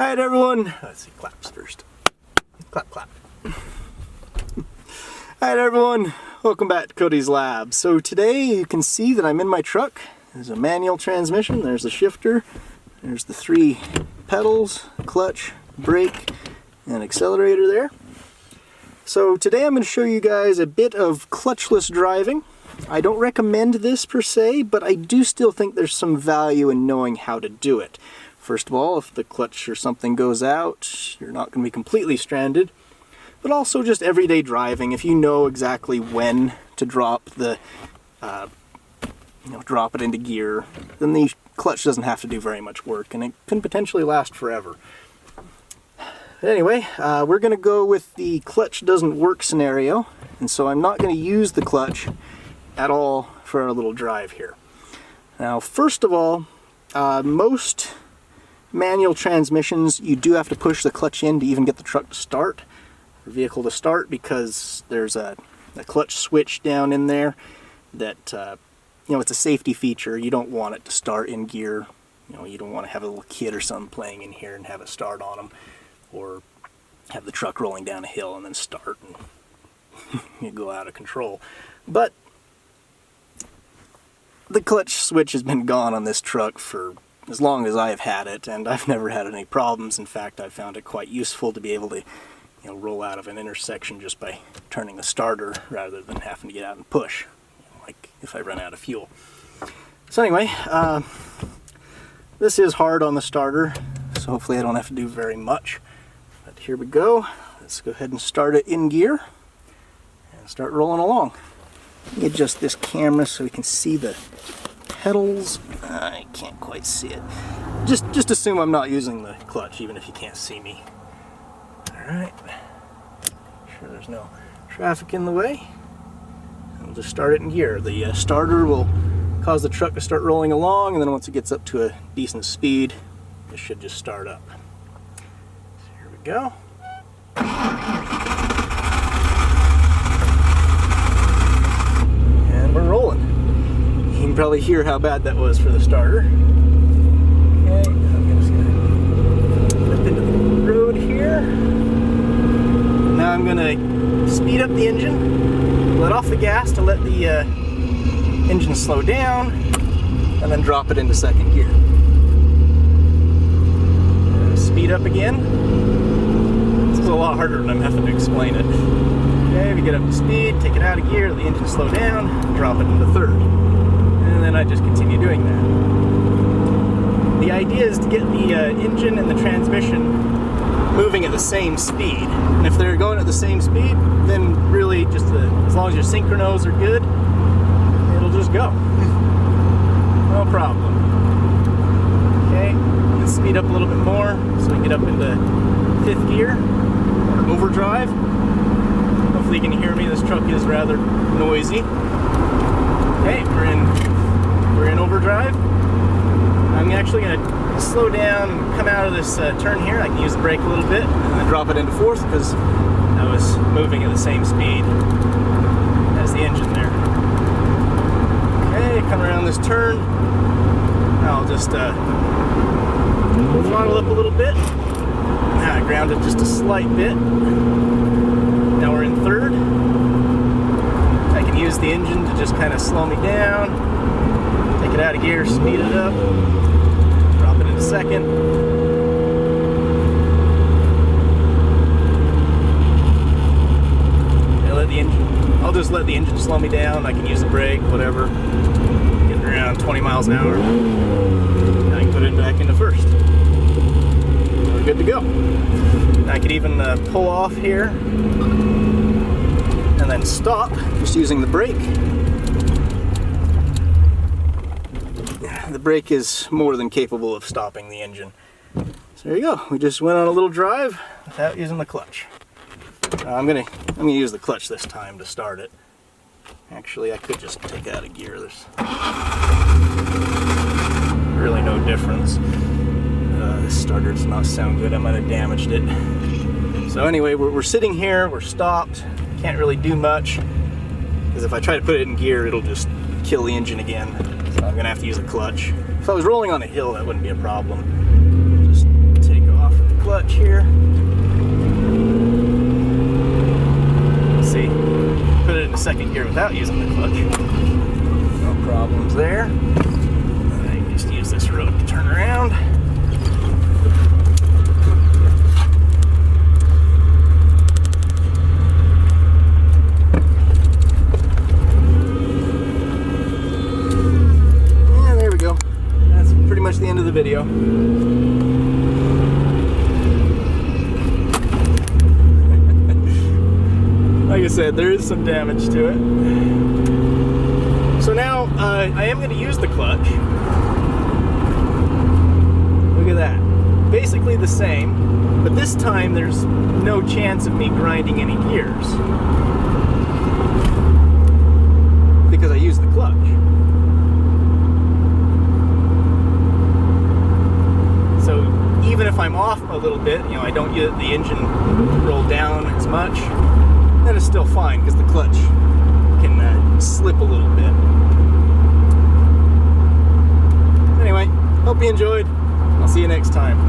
Alright everyone, let's see, claps first. Clap, clap. Alright everyone, welcome back to Cody'sLab. So today you can see that I'm in my truck. There's a manual transmission, there's the shifter, there's the 3 pedals, clutch, brake, and accelerator there. So today I'm going to show you guys a bit of clutchless driving. I don't recommend this per se, but I do still think there's some value in knowing how to do it. First of all, if the clutch or something goes out, you're not going to be completely stranded. But also just everyday driving, if you know exactly when to drop the, drop it into gear, then the clutch doesn't have to do very much work, and it can potentially last forever. But anyway, we're going to go with the clutch doesn't work scenario, and so I'm not going to use the clutch at all for our little drive here. Now, first of all, most manual transmissions, you do have to push the clutch in to even get the truck to start, or vehicle to start, because there's a clutch switch down in there that, it's a safety feature. You don't want it to start in gear. You don't want to have a little kid or something playing in here and have it start on them, or have the truck rolling down a hill and then start and you go out of control. But the clutch switch has been gone on this truck for as long as I've had it, and I've never had any problems. In fact, I've found it quite useful to be able to roll out of an intersection just by turning the starter rather than having to get out and push, like if I run out of fuel. So anyway, this is hard on the starter, so hopefully I don't have to do very much. But here we go. Let's go ahead and start it in gear and start rolling along. Let me adjust this camera so we can see the pedals. I can't quite see it. Just assume I'm not using the clutch, even if you can't see me. Alright. Sure there's no traffic in the way. We'll just start it in gear. The starter will cause the truck to start rolling along, and then once it gets up to a decent speed, it should just start up. So here we go. And we're rolling. You can probably hear how bad that was for the starter. Okay, I'm just going to flip into the road here. Now I'm going to speed up the engine, let off the gas to let the engine slow down, and then drop it into second gear. Speed up again. This is a lot harder than I'm having to explain it. Okay, we get up to speed, take it out of gear, let the engine slow down, drop it into third. And then I just continue doing that. The idea is to get the engine and the transmission moving at the same speed. And if they're going at the same speed, then really just as long as your synchronos are good, it'll just go. No problem. Okay, let's speed up a little bit more so we get up into 5th gear, or overdrive. Hopefully you can hear me, this truck is rather noisy. Okay, we're in overdrive. I'm actually going to slow down and come out of this turn here. I can use the brake a little bit and then drop it into 4th because I was moving at the same speed as the engine there. Okay, come around this turn. I'll just throttle up a little bit. Now I ground it just a slight bit. Now we're in 3rd. I can use the engine to just kind of slow me down, take it out of gear, speed it up, drop it into 2nd. I'll just let the engine slow me down. I can use the brake, whatever. Getting around 20 miles an hour. Now I can put it back into 1st. We're good to go. Now I could even pull off here and then stop just using the brake. The brake is more than capable of stopping the engine. So there you go. We just went on a little drive without using the clutch. I'm gonna use the clutch this time to start it. Actually, I could just take it out of gear. There's really no difference. This starter does not sound good. I might have damaged it. So anyway, we're sitting here. We're stopped. Can't really do much because if I try to put it in gear, it'll just kill the engine again. So I'm gonna have to use a clutch. If I was rolling on a hill, that wouldn't be a problem. Just take off. clutch here. See, put it in second gear without using the clutch. No problems there. I can just use this road to turn around. Yeah, there we go. That's pretty much the end of the video. Like I said, there is some damage to it. So now, I am going to use the clutch. Look at that. Basically the same, but this time there's no chance of me grinding any gears, because I used the clutch. So even if I'm off a little bit, you know, I don't get the engine roll down as much, then it's still fine because the clutch can slip a little bit. Anyway, hope you enjoyed. I'll see you next time.